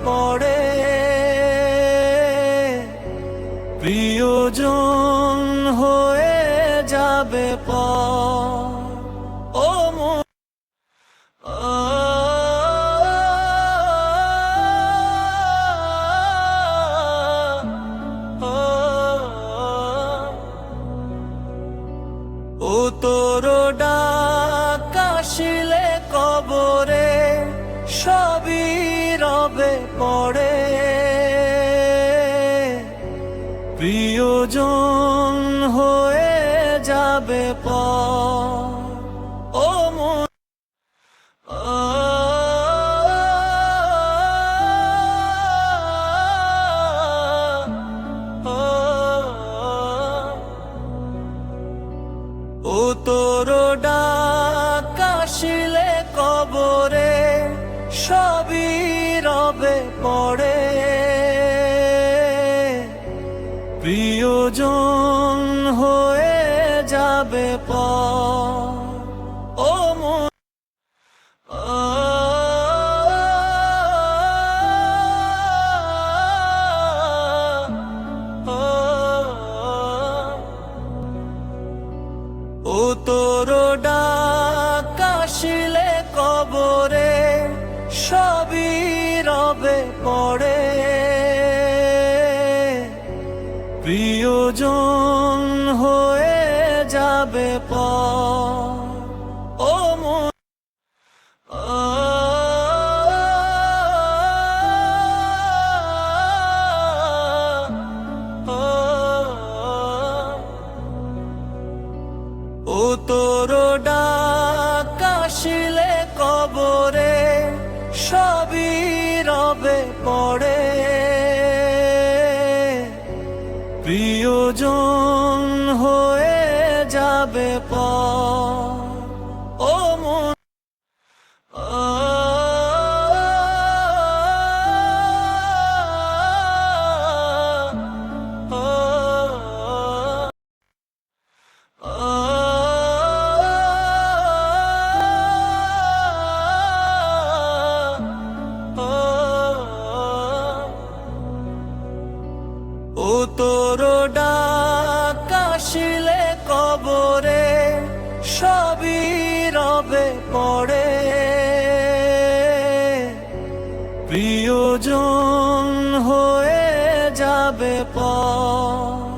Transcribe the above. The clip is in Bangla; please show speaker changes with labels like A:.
A: পড়ে, প্রিয়জন হয়ে যাবে পর। ও মন, ও তোর ডাক আসিলে কবরে সবই রবে পড়ে, প্রিয়জন হয়ে যাবে পর। ও মন, ও তোর ডাক আসিলে কবরে সবই রবে পড়ে, প্রিয়জন হয়ে যাবে পর। ও মন, ও তোর ডাক আসিলে কবরে সবই রবে পড়ে, প্রিয়জন হয়ে যাবে পর। ও মন, ও তোর ডাক আসিলে কবরে সবই রবে পড়ে, প্রিয়জন হয়ে যাবে পর। ও মন, ও তোর ডাক আসিলে কবরে সবই রবে পড়ে, প্রিয়জন হয়ে যাবে পর।